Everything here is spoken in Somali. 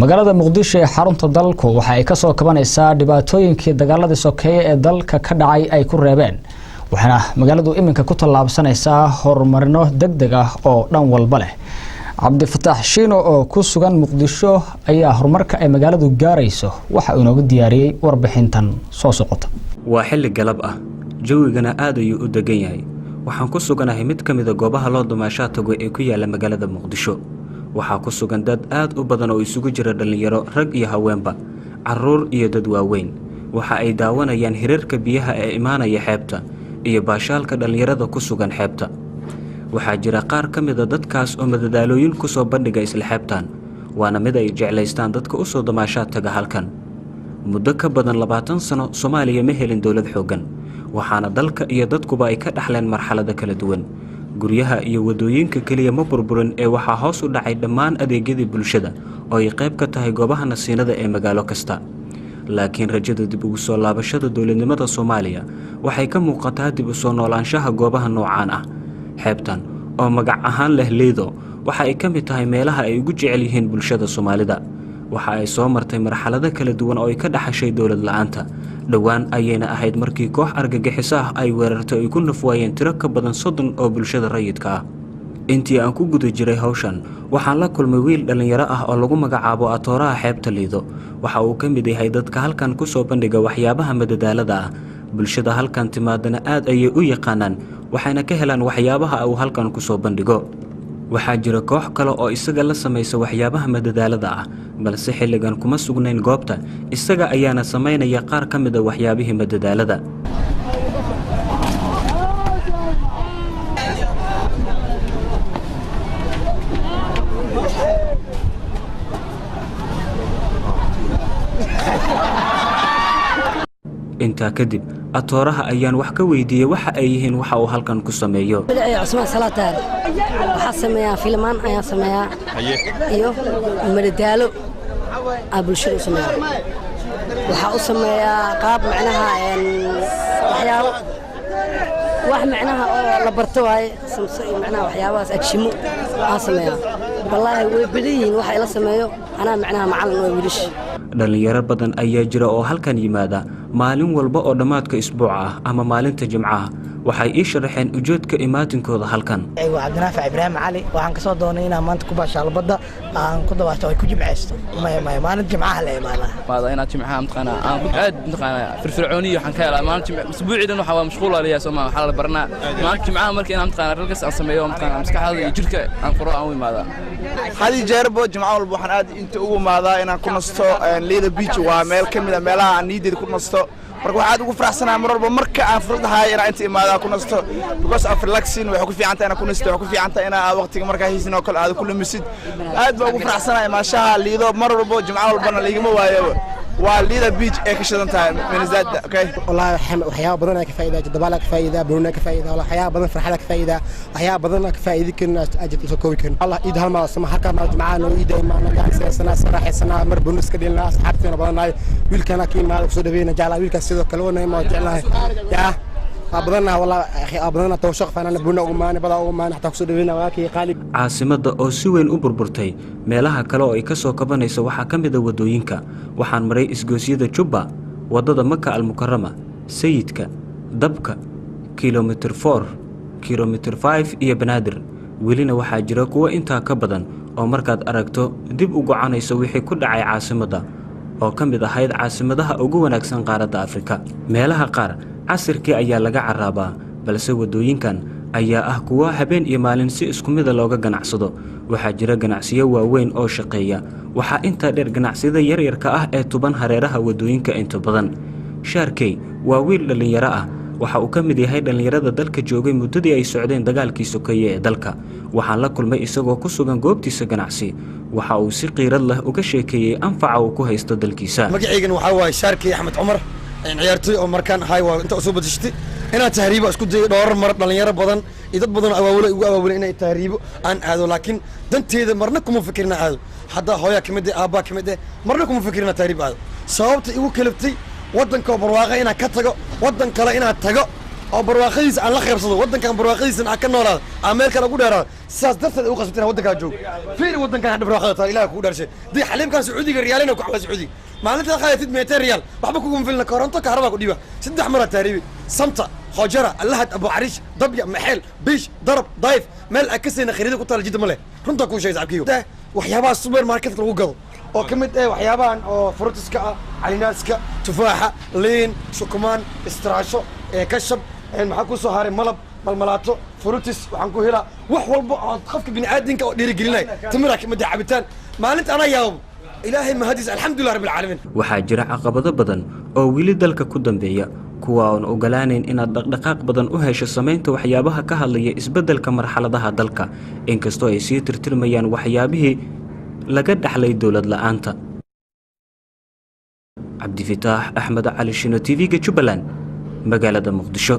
magaalada Muqdisho ee xarunta dalku waxa ay ka soo kabanaysaa dhibaatooyinkii dagaaladii sokeeye ee dalka ka dhacay ay ku reebeen waxaana magaaladu iminka ku tallaabsanaysaa horumarino degdeg ah oo dhan walba leh Cabdifataax Shiino oo ku sugan Muqdisho ayaa horumarka ay magaaladu gaarayso waxa uu inoogu diyaariyay warbixintan soo socota waa xilli galab ah jawigana aad ayuu u degan yahay waxaan ku suganahay mid ka mid ah goobaha loo dumaashaa tago ee ku yaala magaalada Muqdisho waxaa ku sugan dad aad u badan oo isugu jira dhalinyaro rag iyo haweenba caruur iyo dad waaweyn waxa ay daawanayaan hirarka biyaha ee imaanaya xeebta iyo baashaalka dhalinyarada ku sugan xeebta waxaa jira qaar ka mid ah dadkaas oo madadaalooyin ku soo bandhiga isla xeebtan waana mid ay jeclaystaan dadka u soo dumaashaa taga halkan muddo ka badan 20 sano Soomaaliya ma helin dawlad xooggan waxaana dalka iyo dadkuba ay ka dhaxleen marxalado kala duwan guryaha iyo wadooyinka kaliya ma burburin ee waxa hoos u dhacay dhammaan adeegyadii bulshada oo ay qayb ka tahay goobaha nasiinada ee magaalo kasta laakiin rajada dib ugu soo laabashada dawladnimada Soomaaliya waxay ka muuqataa dib u soo noolaanshaha goobaha noocaan ah xeebtan oo magac ahaan leh Lido waxa ay ka mid tahay meelaha ay ugu jecel yihiin bulshada Soomaalida waxa ay soo martay marxalado kala duwan oo ay ka dhaxashay dawlad la'aanta dhawaan ayayna ahayd markii koox argagixis ah ay weerartay ay ku nafwaayeen tiro ka badan 30 oo bulshada rayidka ah intii aan ku guda jiray hawshan waxaan la kulmay wiil dhalinyaro ah oo lagu magacaabo Atooraha xeebta Lido waxa uu ka mid yahay dadka halkan ku soo bandhiga waxyaabaha madadaalada ah bulshada halkan timaadana aad ayay u yaqaanaan waxayna ka helaan waxyaabaha uu halkan ku soo bandhigo waxaa jira koox kale oo isaga la sameeyay waxyaabaha madadaalada ah balse xilligan kuma sugnayn goobta isaga ayaana sameynaya qaar ka mid ah waxyaabihii madadaalada inta kadib Atooraha ayaan wax ka weydiiyay waxa ay yihiin waxa uu halkan ku sameeyo Cusmaan Salaataan waxa sameeyaa filmaan ayaa sameeyaa iyo madadaalo bulshada sameeyaa waxa uu sameeyaa qaab macnaha waxyaabo wax macnaha oo la barto waay samsay macnaha waxyaabahaas agshimo sameeyaa wallahi way badiyin waxa ila sameeyo ana macnaha macallin oo wiilish dhalinyaro badan ayaa jira oo halkan yimaada maalin walba oo dhamaadka isbuuca ah ama maalinta jimcaha waxay ii sharaxeen ujeedka imaatinkooda halkan waa Cabdinaafi Ibraahim Cali waxaan ka soo doonay inaan maanta ku baashaalo badda aan ku dawaasho ay ku jimceysto maalin jimcaha la imaanaa maada inaad jimcaha mtaqana aan ku aad mtaqana firfircooniyo waxaan ka helaa maalin isbuuciidan waxa waa mashquul aliya Soomaaliya waxa la barnaa maalin jimcaha markii aan mtaqana ralkas aan sameeyo mtaqana maskaxda iyo jirka aan furo aan u imaada hadi jeerbo jimcaha walba waxaan aad inta ugu maadaa inaan ku nasto Lido Beach waa meel ka mid ah meelaha aan niideed ku nasto marka waxaad ugu faraxsanahay mar walba marka aan fursadahay inaan inta imaada ku nasto because of relaxing waxa ku fiican tahay inaan ku nasto waxa ku fiican tahay inaan waqtiga markaa haysin oo kale aad ku lumisid aad baa ugu faraxsanahay maashaha Lido mar walba jimcaha walbana leeyma waayo waa Lido Beach ee ka shidan tahay minazada okay wallahi waxyaabo badan ka faa'iido jadwalka ka faa'iido buuna ka faa'iido waxyaabo badan farxada ka faa'iido waxyaabo badan ka faa'iido kan ajid soo koobi kan Allah iid hal ma sama halka ma jimcaha oo iid ma gacan sana saraxsana mar buuna iska dhilna asxaabteena badanay wiilkana ka imaado soo dhaweeyna jacala wiilka sidoo kale oo ma jeclahay yaa abadana wallahi akhi abadana tawshaq fanana buuna ugu maana bada ugu maana xataa soo dhaweeyna waa kii qaalib caasimada oo si weyn u burburtay meelaha kale oo ay ka soo kabanayso waxa ka mid ah wadooyinka waxaan maray isgoosiyada Jubba wadada Makka al-Mukarrama Sayidka Dabka kilometer 4 kilometer 5 iyo Banaadir welina waxaa jira kuwa inta ka badan oo markaad aragto dib u go'aanayso wixii ku dhacay caasimada oo ka mid ahayd caasimadaha ugu wanaagsan qaaradda Afrika meelaha qaar casirkii ayaa laga caraabaa balse wadooyinkan ayaa ah kuwa habeen iyo maalin si isku mid ah looga ganacsado waxaa jira ganacsiyo waaweyn oo shaqeeya waxa inta dheer ganacsiyada yaryarka ah ee tuban hareeraha wadooyinka inta badan Sharkey waa wiil dhalinyaro ah waxa uu ka mid yahay dhalinyarada dalka joogay muddadii ay socdeen dagaalkii sokeeye ee dalka waxaan la kulmay isagoo ku sugan goobtiisa ganacsi waxa uu si qiirad leh uga sheekeeyay anfaca uu ku haysto dalkiisa magacaygan waxa waa Sharkey Axmed Cumar ciyaartoy oo markaan hay waa inta soo badashtay inaan tahriibo isku day dhowr mar dhalinyaro badan iyo dad badan awaawulay inay tahriibo aan aado laakiin danteeda marna kuma fikirna aado hadda hooyo kamid ah aabba kamid ah marna kuma fikirna tahriib aado sababta igu kalaftay wadanka barwaaqo inaan ka tago wadan kale inaan tago oo barwaaqadiisa aan la qaybsado waddankan barwaaqadiisa aan ka noolaado aan meel kale ugu dheeraado sidaas darteed u qasbteen waddankaa joog fiiri waddankan hadda barwaaqada taa ilaaha kugu dharshay dii xaliimkan sacuudiga riyaalina ku xawaa sacuudi maalinta qaadaytid 200 riyaal waxba kugu filna koronto ka harba ku dhiba 3 mar taariibi samta khojara allahad abu arish dabya maxel bish darab dayf meel akasina khariida ku taal jidda male runta ku sheey sabkiyo waxyaabaha supermarket lagu gado oo kamid ah waxyaabahan oo fruitiska ah calinaaska tufaaxa liin shukumaan istraasho kashab maxaa ku soo haray malab malmalaato fruitis waxaan ku helaa wax walba oo qofka bini'aadinka oo dhiirigelinay timira kamid ah cabitaan maalinta ana yaabo ilaahay mahadis alxamdulilah rabbil caalamiin waxaa jira caqabado badan oo wili dalka ku dambeeya kuwa aan ogolaanayn inaad dhaqdhaqaaq badan u hesho samaynta waxyaabaha ka hadlaya isbeddelka marxaladaha dalka inkastoo ay sii tirtirmayaan waxyaabihii laga dhaxlay dowlad la'aanta. cabdifitaax axmed cali shino TV-ga Jubbaland magaalada Muqdisho.